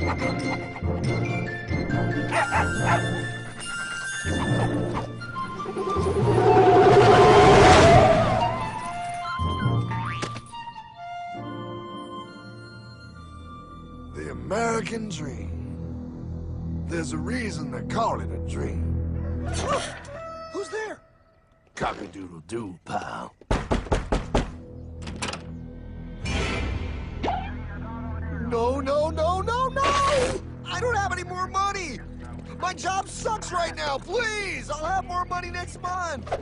The American dream. There's a reason they call it a dream. Who's there? Cock-a-doodle-doo, pal. No, no, no, no, no! I don't have any more money! My job sucks right now, please! I'll have more money next month!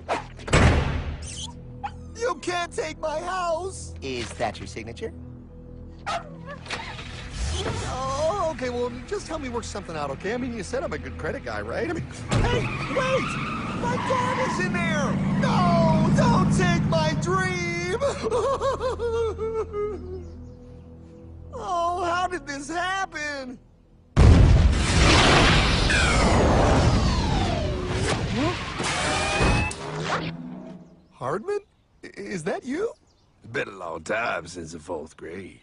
You can't take my house! Is that your signature? Oh, okay, well, just help me work something out, okay? I mean, you said I'm a good credit guy, right? I mean, hey, wait! My dad is in there! No, don't take my dream! Oh, how did this happen? Hardman? Is that you? It's been a long time since the 4th grade.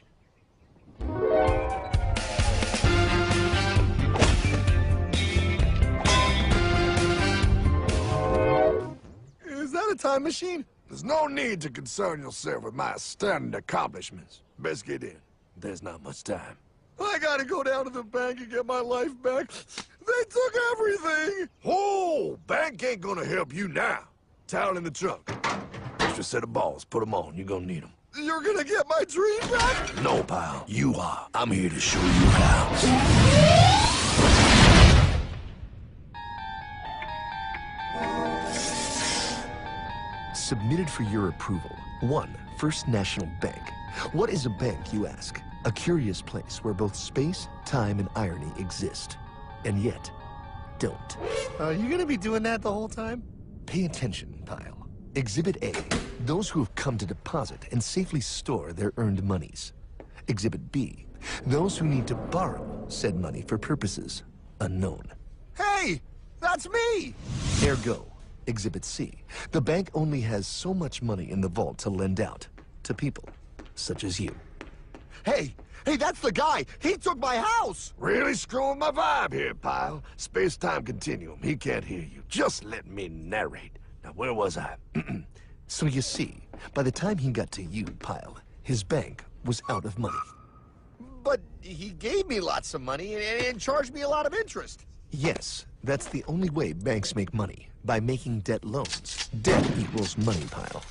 Is that a time machine? There's no need to concern yourself with my stunning accomplishments. Best get in. There's not much time. I gotta go down to the bank and get my life back. They took everything! Oh, bank ain't gonna help you now. Towel in the trunk. Extra set of balls. Put them on. You're gonna need them. You're gonna get my dream back? No, pal. You are. I'm here to show you how. Submitted for your approval. 1. First National Bank. What is a bank, you ask? A curious place where both space, time, and irony exist. And yet, don't. Are you gonna be doing that the whole time? Pay attention, pile. Exhibit A. Those who have come to deposit and safely store their earned monies. Exhibit B. Those who need to borrow said money for purposes unknown. Hey! That's me! Ergo, Exhibit C. The bank only has so much money in the vault to lend out to people such as you. Hey! Hey, that's the guy! He took my house! Really screwing my vibe here, pal. Space-time continuum. He can't hear you. Just let me narrate. Now, where was I? So you see, by the time he got to you, Pile, his bank was out of money. But he gave me lots of money and charged me a lot of interest. Yes, that's the only way banks make money, by making debt loans. Debt equals money, Pile.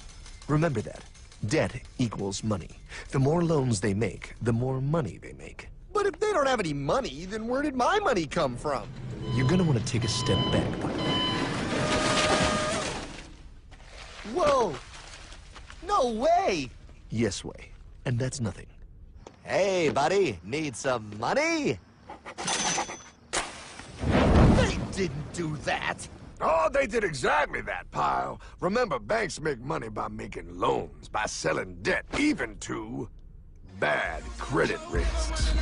Remember that. Debt equals money. The more loans they make, the more money they make. But if they don't have any money, then where did my money come from? You're gonna want to take a step back, Pile. Whoa! No way! Yes way. And that's nothing. Hey, buddy, need some money? They didn't do that! Oh, they did exactly that, pal. Remember, banks make money by making loans, by selling debt, even to bad credit risks.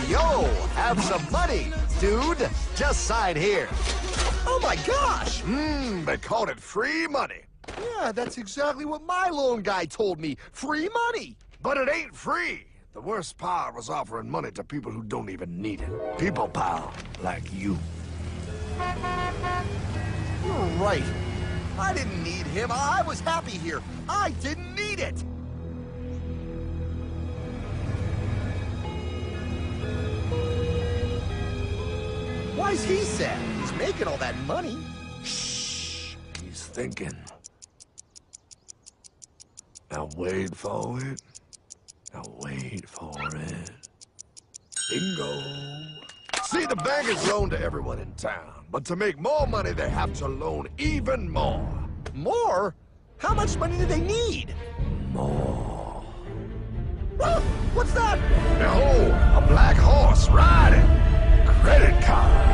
Yo, have some money, dude. Just sign here. Oh my gosh! They called it free money. Yeah, that's exactly what my loan guy told me. Free money! But it ain't free. The worst part was offering money to people who don't even need it. People, pal, like you. You're right. I didn't need him. I was happy here. I didn't need it. Why's he sad? He's making all that money. Shh. He's thinking. Now wait for it. Now wait for it. Bingo. See, the bankers loan to everyone in town, but to make more money, they have to loan even more. More? How much money do they need? More. Ah, what's that? Behold, a black horse riding. Credit card.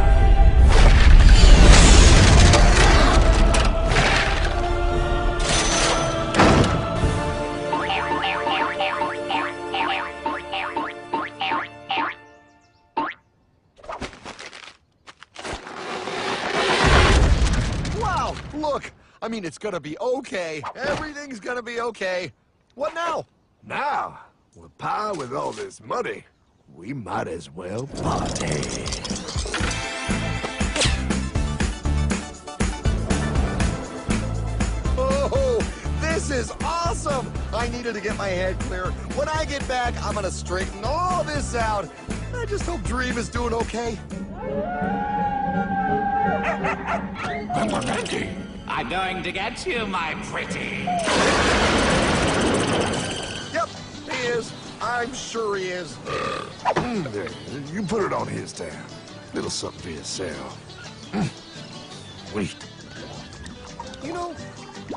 Wow, look. I mean, it's gonna be okay. Everything's gonna be okay. What now? Now, Well, Pa, with all this money, we might as well party. Oh, this is awesome! I needed to get my head clear. When I get back, I'm gonna straighten all this out. I just hope Dream is doing okay. I'm going to get you, my pretty. Yep, he is. I'm sure he is. There, you put it on his tab. Little something for yourself. Wait. You know,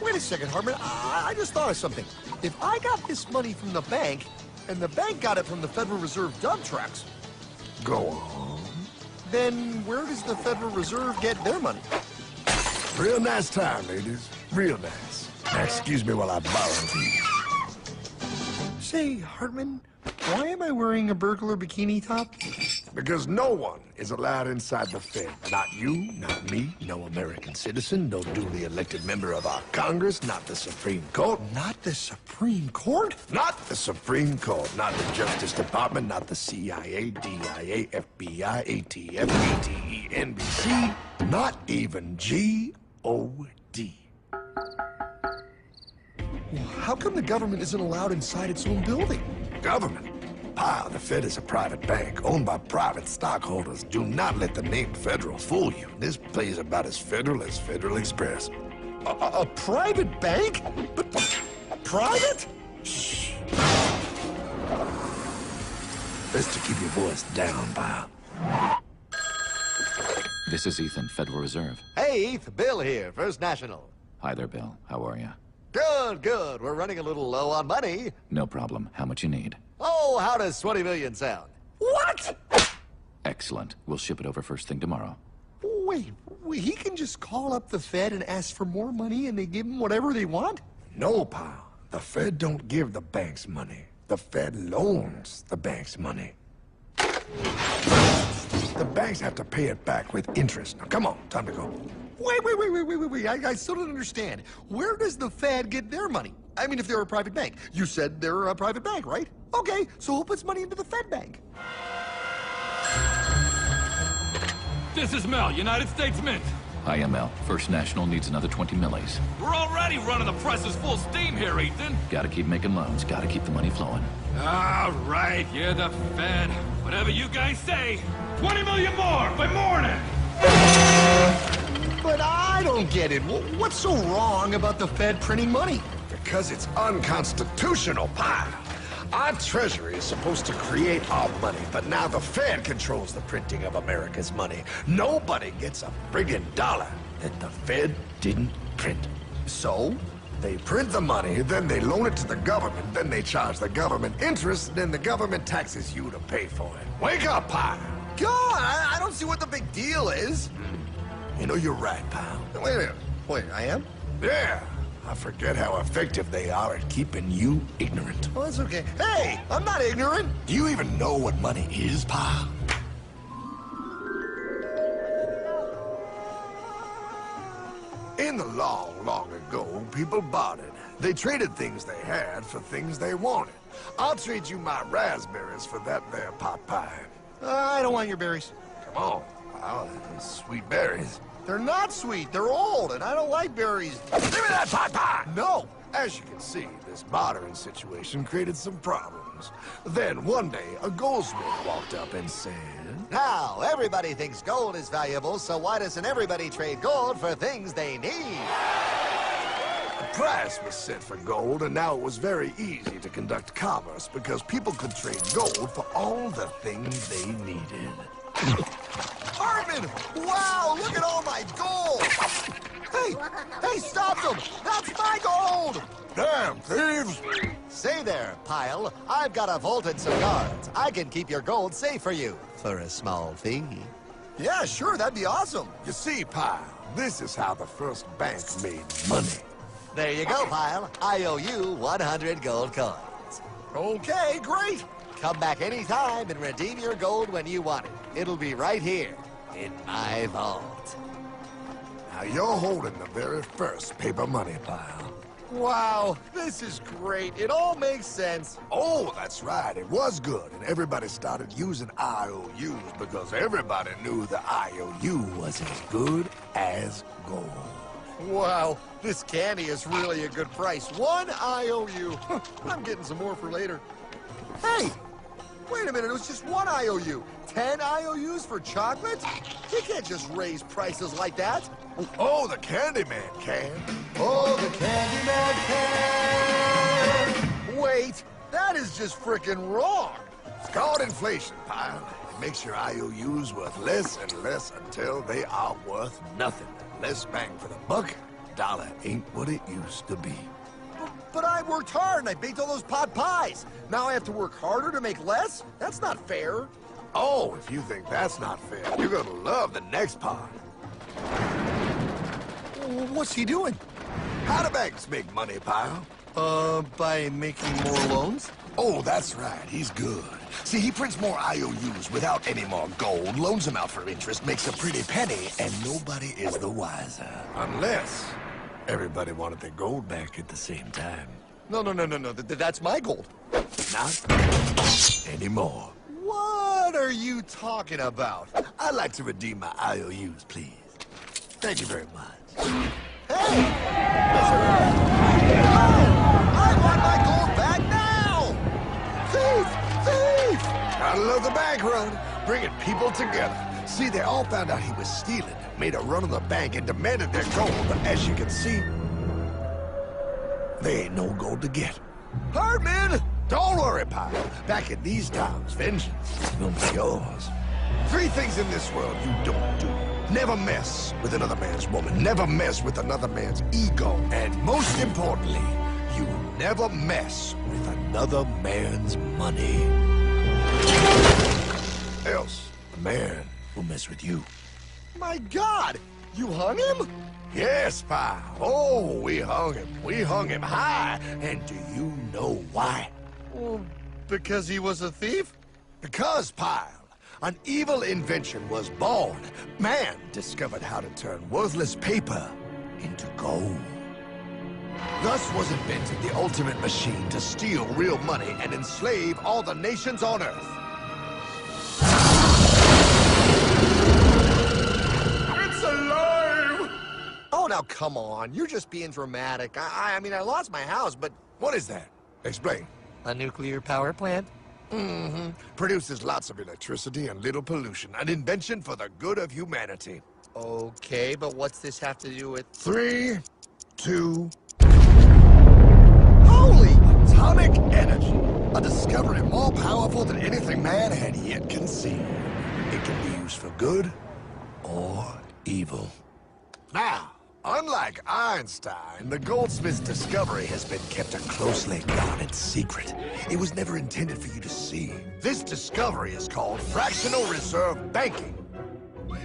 wait a second, Hartman. I just thought of something. If I got this money from the bank, and the bank got it from the Federal Reserve dump trucks, Go on. then where does the Federal Reserve get their money? Real nice time, ladies. Real nice. Now, excuse me while I borrow these. Say, Hartman, why am I wearing a burglar bikini top? Because no one is allowed inside the Fed. Not you, not me, no American citizen, no duly elected member of our Congress, not the Supreme Court. Not the Supreme Court? Not the Supreme Court, not the Justice Department, not the CIA, DIA, FBI, ATF, ATE, NBC, not even G.O.D. How come the government isn't allowed inside its own building? Government? Pa, the Fed is a private bank owned by private stockholders. Do not let the name Federal fool you. This place is about as federal as Federal Express. A private bank? But private? Shh. Best to keep your voice down, Pa. This is Ethan, Federal Reserve. Hey, Eth, Bill here, First National. Hi there, Bill. How are you? Good, good. We're running a little low on money. No problem. How much you need? Oh, how does 20 million sound? What? Excellent. We'll ship it over first thing tomorrow. Wait, he can just call up the Fed and ask for more money and they give him whatever they want? No, Pa. The Fed don't give the banks money. The Fed loans the banks money. The banks have to pay it back with interest. Now, come on, time to go. Wait. I still don't understand. Where does the Fed get their money? I mean, if they're a private bank. You said they're a private bank, right? Okay, so who puts money into the Fed bank? This is Mel, United States Mint. Hi, ML. First National needs another 20 millies. We're already running the presses full steam here, Ethan. Gotta keep making loans. Gotta keep the money flowing. All right, you're the Fed. Whatever you guys say. 20 million more by morning. But I don't get it. What's so wrong about the Fed printing money? Because it's unconstitutional, Pa. Our Treasury is supposed to create our money, but now the Fed controls the printing of America's money. Nobody gets a friggin' dollar that the Fed didn't print. So? They print the money, then they loan it to the government, then they charge the government interest, then the government taxes you to pay for it. Wake up, Pa! God, I don't see what the big deal is. You know, you're right, pal. Wait a minute. Wait, I am? Yeah. I forget how effective they are at keeping you ignorant. Well, that's okay. Hey, I'm not ignorant. Do you even know what money is, Pa? In the long, long ago, people bartered. They traded things they had for things they wanted. I'll trade you my raspberries for that there pot pie. I don't want your berries. Come on, pal. Those sweet berries. They're not sweet. They're old, and I don't like berries. Give me that pot pie! No. As you can see, this bartering situation created some problems. Then one day, a goldsmith walked up and said, Now, everybody thinks gold is valuable, so why doesn't everybody trade gold for things they need? a price was set for gold, and now it was very easy to conduct commerce because people could trade gold for all the things they needed. Hartman! Wow, look at all my gold! Hey, stop them! That's my gold! Damn thieves! Say there, Pile. I've got a vault and some guards. I can keep your gold safe for you for a small fee. Yeah, sure, that'd be awesome. You see, Pile, this is how the first bank made money. There you go, Pile. I owe you 100 gold coins. Okay, great. Come back anytime and redeem your gold when you want it. It'll be right here in my vault. Now you're holding the very first paper money, Pile. Wow, this is great. It all makes sense. Oh, that's right. It was good. And everybody started using IOUs because everybody knew the IOU was as good as gold. Wow, this candy is really a good price. 1 IOU. I'm getting some more for later. Hey, wait a minute. It was just 1 IOU. 10 IOUs for chocolate? You can't just raise prices like that. Oh, the Candyman can. Oh, the Candyman can! Wait, that is just frickin' wrong. It's called inflation, pal. It makes your IOUs worth less and less until they are worth nothing. Less bang for the buck. Dollar ain't what it used to be. But I worked hard and I baked all those pot pies. Now I have to work harder to make less? That's not fair. Oh, if you think that's not fair, you're gonna love the next part. What's he doing? How do banks make money, pal? By making more loans? Oh, that's right. He's good. See, he prints more IOUs without any more gold, loans them out for interest, makes a pretty penny, and nobody is the wiser. Unless everybody wanted their gold back at the same time. No. That's my gold. Not anymore. What are you talking about? I'd like to redeem my IOUs, please. Thank you very much. Hey! No! I want my gold back now! Thief! Thief! Gotta love the bank run, bringing people together. See, they all found out he was stealing, made a run on the bank, and demanded their gold. But as you can see, there ain't no gold to get. Hardman! Don't worry, pal. Back in these times, vengeance will be yours. 3 things in this world you don't do. Never mess with another man's woman. Never mess with another man's ego. And most importantly, you never mess with another man's money. Else, the man will mess with you. My God! You hung him? Yes, pal. Oh, we hung him. We hung him high. And do you know why? Well, because he was a thief? Because, pal, an evil invention was born. Man discovered how to turn worthless paper into gold. Thus was invented the ultimate machine to steal real money and enslave all the nations on Earth. It's alive! Oh, now come on. You're just being dramatic. I mean, I lost my house, but... What is that? Explain. A nuclear power plant? Mm-hmm. Produces lots of electricity and little pollution. An invention for the good of humanity. Okay, but what's this have to do with... 3, 2... Holy! Atomic energy. A discovery more powerful than anything man had yet conceived. It can be used for good or evil. Now, unlike Einstein, the goldsmith's discovery has been kept a closely guarded secret. It was never intended for you to see. This discovery is called fractional reserve banking.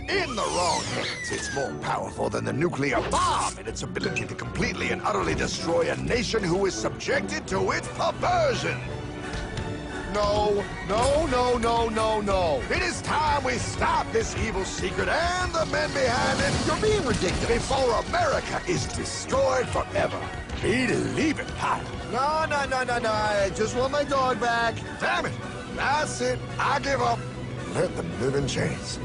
In the wrong hands, it's more powerful than the nuclear bomb in its ability to completely and utterly destroy a nation who is subjected to its perversion. No. It is time we stop this evil secret and the men behind it. You're being ridiculous. Before America is destroyed forever. Believe it, Pop. No. I just want my dog back. Damn it. That's it. I give up. Let them live in chains.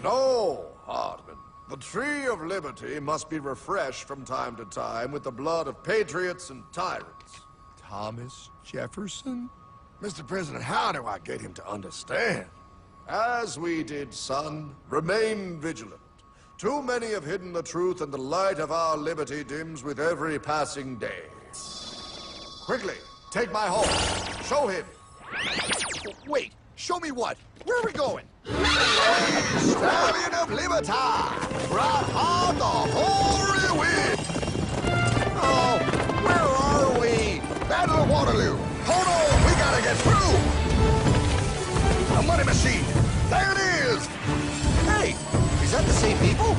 No, Hardman. The tree of liberty must be refreshed from time to time with the blood of patriots and tyrants. Thomas Jefferson? Mr. President, how do I get him to understand? As we did, son, remain vigilant. Too many have hidden the truth, and the light of our liberty dims with every passing day. Quickly, take my horse. Show him. Wait, show me what? Where are we going? Stallion of Liberty! Brought on the hoary wind! Oh, where are we? Battle of Waterloo! Hold on, we gotta get through! A money machine! There it is! Hey, is that the same people?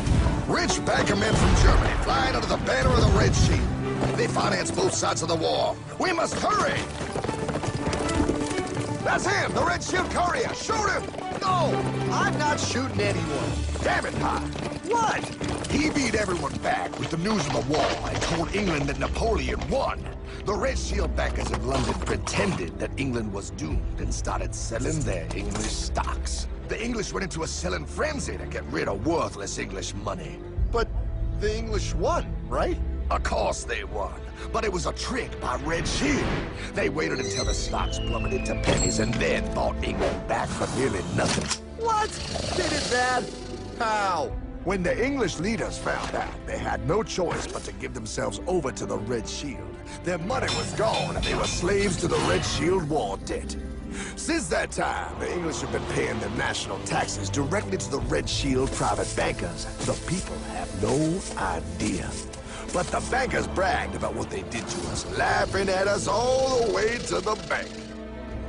Rich banker men from Germany flying under the banner of the Red Sheet. They finance both sides of the war. We must hurry! That's him, the Red Shield courier! Shoot him! No, I'm not shooting anyone. Damn it, Pop! What? He beat everyone back with the news of the war and told England that Napoleon won. The Red Shield bankers in London pretended that England was doomed and started selling their English stocks. The English went into a selling frenzy to get rid of worthless English money. But the English won, right? Of course they won, but it was a trick by Red Shield. They waited until the stocks plummeted to pennies and then bought England back for nearly nothing. What? They did that? How? When the English leaders found out, they had no choice but to give themselves over to the Red Shield. Their money was gone, and they were slaves to the Red Shield war debt. Since that time, the English have been paying their national taxes directly to the Red Shield private bankers. The people have no idea. But the bankers bragged about what they did to us, laughing at us all the way to the bank.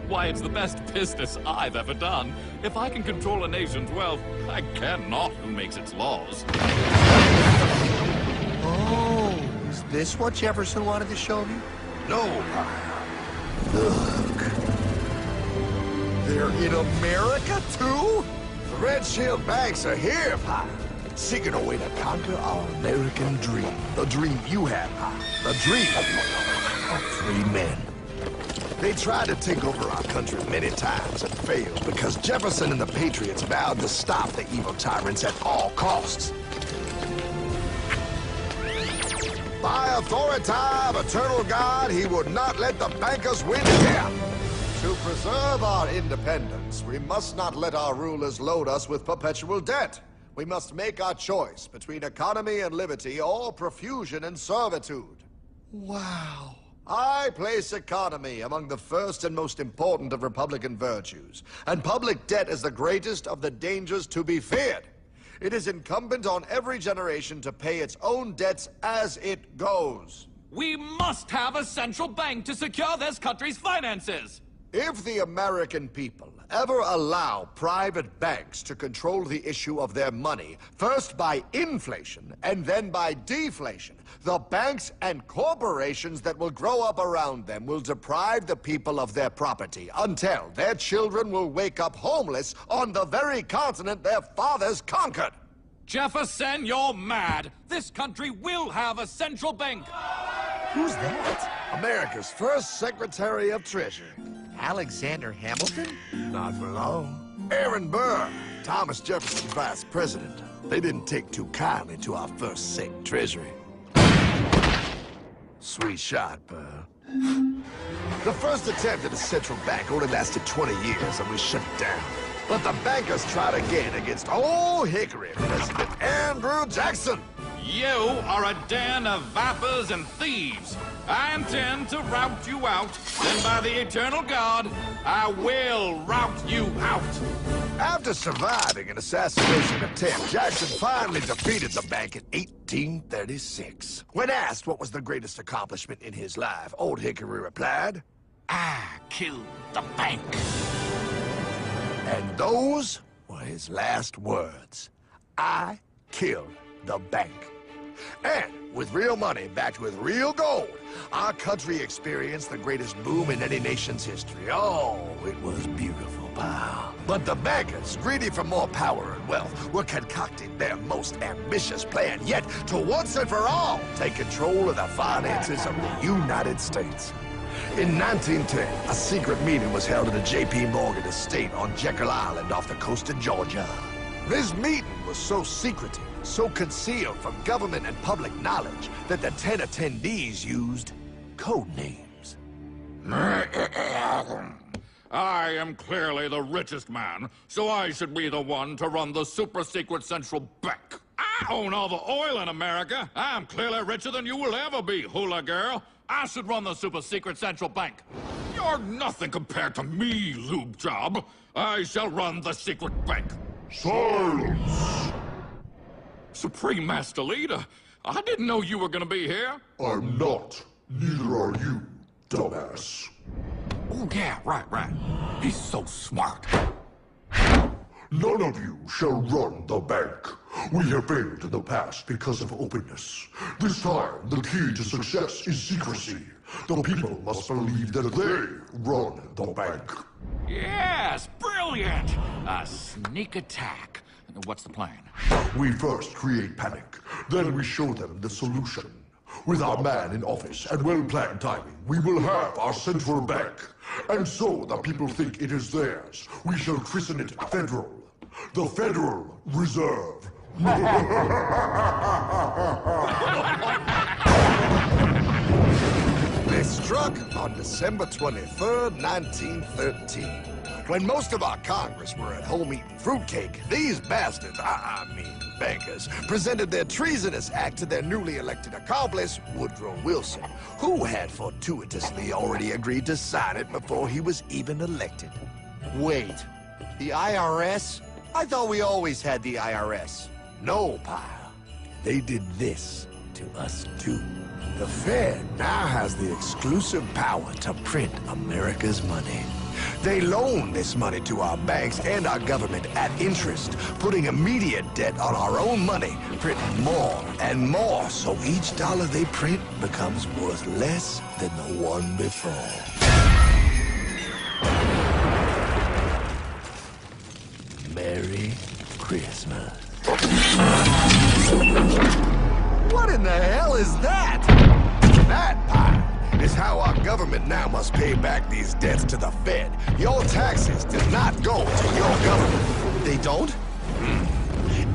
Why, it's the best business I've ever done. If I can control a nation's wealth, I care not who makes its laws. Oh, is this what Jefferson wanted to show me? No, look. They're in America, too? The Red Shield banks are here, Pop. Seeking a way to conquer our American dream. The dream you have, Pop. The dream of free men. They tried to take over our country many times and failed because Jefferson and the Patriots vowed to stop the evil tyrants at all costs. By authority of eternal God, he would not let the bankers win again. To preserve our independence, we must not let our rulers load us with perpetual debt. We must make our choice between economy and liberty or profusion and servitude. Wow. I place economy among the first and most important of Republican virtues, and public debt is the greatest of the dangers to be feared. It is incumbent on every generation to pay its own debts as it goes. We must have a central bank to secure this country's finances. If the American people ever allow private banks to control the issue of their money, first by inflation and then by deflation, the banks and corporations that will grow up around them will deprive the people of their property until their children will wake up homeless on the very continent their fathers conquered. Jefferson, you're mad. This country will have a central bank. Who's that? America's first Secretary of Treasury. Alexander Hamilton? Not for long. Aaron Burr, Thomas Jefferson's vice president. They didn't take too kindly to our first Sec Treasury. Sweet shot, Burr. The first attempt at a central bank only lasted 20 years and we shut it down. But the bankers tried again against Old Hickory President Andrew Jackson. You are a den of vipers and thieves. I intend to rout you out, and by the eternal God, I will rout you out. After surviving an assassination attempt, Jackson finally defeated the bank in 1836. When asked what was the greatest accomplishment in his life, Old Hickory replied, I killed the bank. and those were his last words. I killed the bank. And with real money backed with real gold, our country experienced the greatest boom in any nation's history. Oh, it was beautiful, pal. But the bankers, greedy for more power and wealth, were concocting their most ambitious plan yet to once and for all take control of the finances of the United States. In 1910, a secret meeting was held at the J.P. Morgan estate on Jekyll Island off the coast of Georgia. This meeting was so secretive, so concealed from government and public knowledge that the 10 attendees used code names. I am clearly the richest man, so I should be the one to run the super-secret central bank. I own all the oil in America. I'm clearly richer than you will ever be, hula girl. I should run the super-secret central bank. You're nothing compared to me, lube job. I shall run the secret bank. Silence! Supreme Master Leader, I didn't know you were gonna be here. I'm not. Neither are you, dumbass. Oh, yeah, right. He's so smart. None of you shall run the bank. We have failed in the past because of openness. This time, the key to success is secrecy. The people must believe that they run the bank. Yes, brilliant! A sneak attack. What's the plan? We first create panic, then we show them the solution. With our man in office and well-planned timing, we will have our central bank. And so the people think it is theirs. We shall christen it Federal. The Federal Reserve. They struck on December 23rd, 1913. When most of our Congress were at home eating fruitcake, these bastards, I mean bankers, presented their treasonous act to their newly elected accomplice, Woodrow Wilson, who had fortuitously already agreed to sign it before he was even elected. Wait, the IRS? I thought we always had the IRS. No, pal. They did this to us too. The Fed now has the exclusive power to print America's money. They loan this money to our banks and our government at interest, putting immediate debt on our own money, printing more and more, so each dollar they print becomes worth less than the one before. Merry Christmas. What in the hell is that? That, pal, is how our government now must pay back these debts to the Fed. Your taxes do not go to your government. They don't?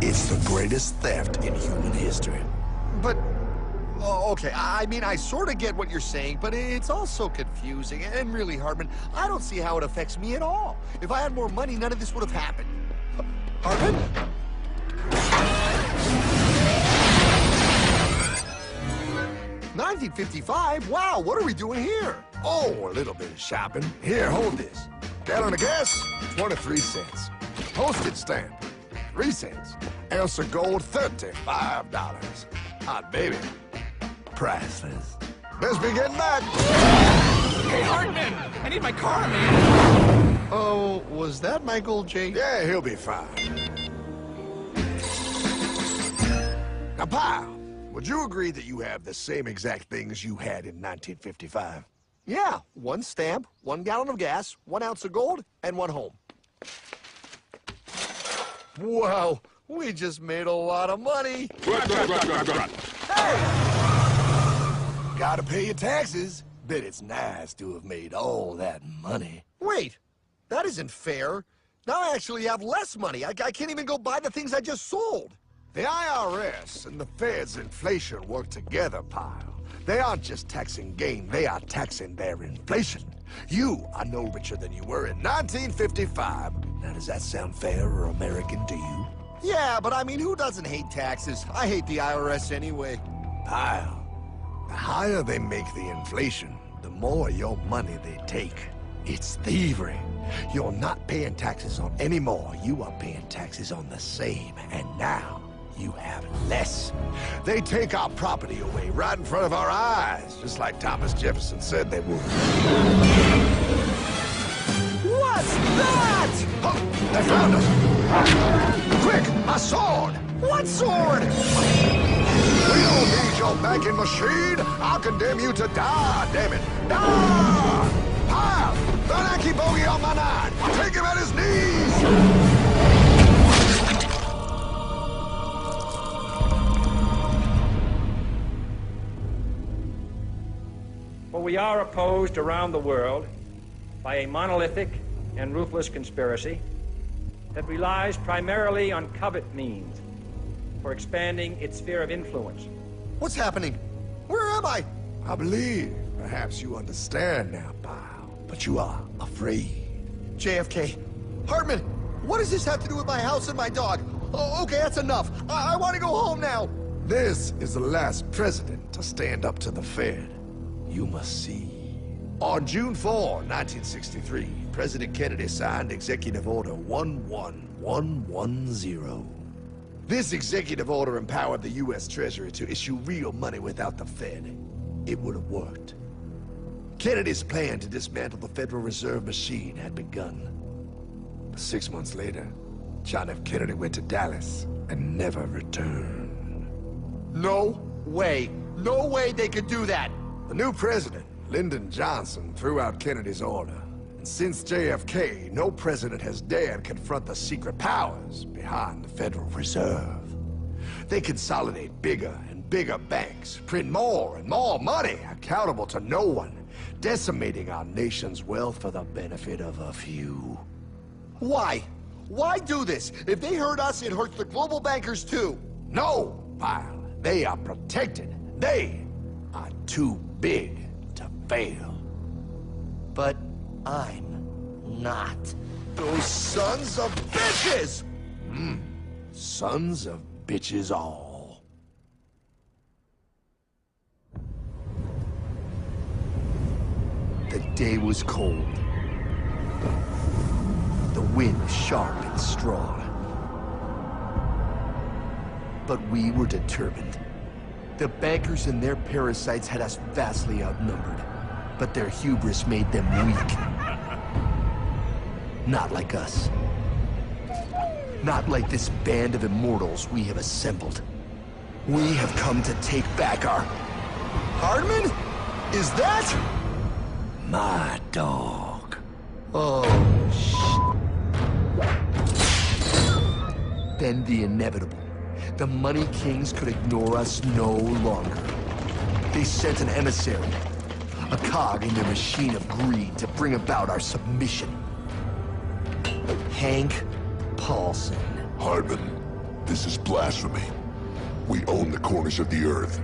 It's the greatest theft in human history. But, oh, okay, I mean, I sort of get what you're saying, but it's also confusing. And really, Hartman, I don't see how it affects me at all. If I had more money, none of this would have happened. Hartman? 1955? Wow, what are we doing here? Oh, a little bit of shopping. Here, hold this. Gallon of gas, 23 cents. Postage stamp, 3 cents. Ounce of gold, $35. Hot baby, priceless. Best be getting back. Hey, Hartman! I need my car, man! Oh, was that Michael J? Yeah, he'll be fine. Now, pal, would you agree that you have the same exact things you had in 1955? Yeah, 1 stamp, 1 gallon of gas, 1 ounce of gold, and 1 home. Wow, we just made a lot of money. Gotta pay your taxes. Bet it's nice to have made all that money. Wait, that isn't fair. Now I actually have less money. I can't even go buy the things I just sold. The IRS and the Fed's inflation work together, pal. They aren't just taxing gain, they are taxing their inflation. You are no richer than you were in 1955. Now, does that sound fair or American to you? Yeah, but I mean, who doesn't hate taxes? I hate the IRS anyway. Pal, the higher they make the inflation, the more your money they take. It's thievery. You're not paying taxes on any more. You are paying taxes on the same. And now, you have less. They take our property away right in front of our eyes, just like Thomas Jefferson said they would. What's that? Oh, they found us! Quick, my sword! What sword? We don't need your banking machine! I'll condemn you to die, damn it! Die! Pile! The Yankee bogey on my 9! Take him at his knees! For we are opposed around the world by a monolithic and ruthless conspiracy that relies primarily on covert means for expanding its sphere of influence. What's happening? Where am I? I believe perhaps you understand now, pal, but you are afraid. JFK. Hartman, what does this have to do with my house and my dog? Oh, okay, that's enough. I want to go home now. This is the last president to stand up to the Fed. You must see. On June 4, 1963, President Kennedy signed Executive Order 11110. This executive order empowered the U.S. Treasury to issue real money without the Fed. It would have worked. Kennedy's plan to dismantle the Federal Reserve machine had begun. But 6 months later, John F. Kennedy went to Dallas and never returned. No way. No way they could do that. The new president, Lyndon Johnson, threw out Kennedy's order, And since JFK, no president has dared confront the secret powers behind the Federal Reserve. They consolidate bigger and bigger banks, print more and more money, accountable to no one, decimating our nation's wealth for the benefit of a few. Why? Why do this? If they hurt us, it hurts the global bankers too. No, Pyle. They are protected. They are too big to fail. But I'm not. Those sons of bitches! Sons of bitches all. The day was cold. The wind sharp and strong. But we were determined. The bankers and their parasites had us vastly outnumbered, but their hubris made them weak. Not like us. Not like this band of immortals we have assembled. We have come to take back our... Hardman? Is that? My dog. Oh, Then the inevitable. The Money Kings could ignore us no longer. They sent an emissary, a cog in their machine of greed to bring about our submission. Hank Paulson. Hardman, this is blasphemy. We own the corners of the earth.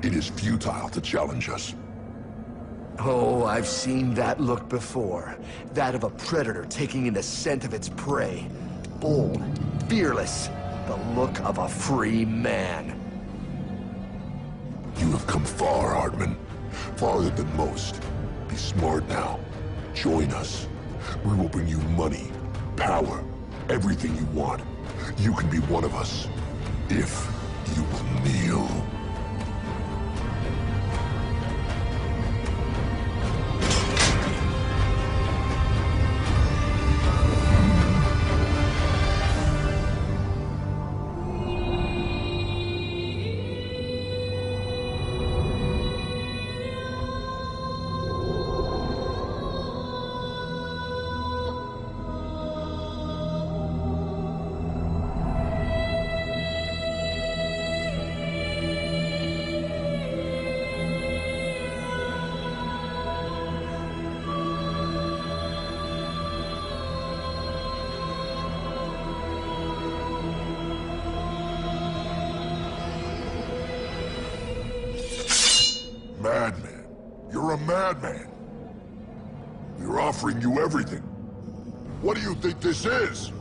It is futile to challenge us. Oh, I've seen that look before. That of a predator taking in the scent of its prey. Bold, fearless, the look of a free man. You have come far, Hardman. Farther than most. Be smart now. Join us. We will bring you money, power, everything you want. You can be one of us, if you will kneel. Madman. You're a madman. We're offering you everything. What do you think this is?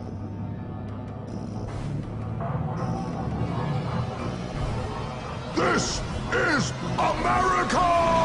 This is America!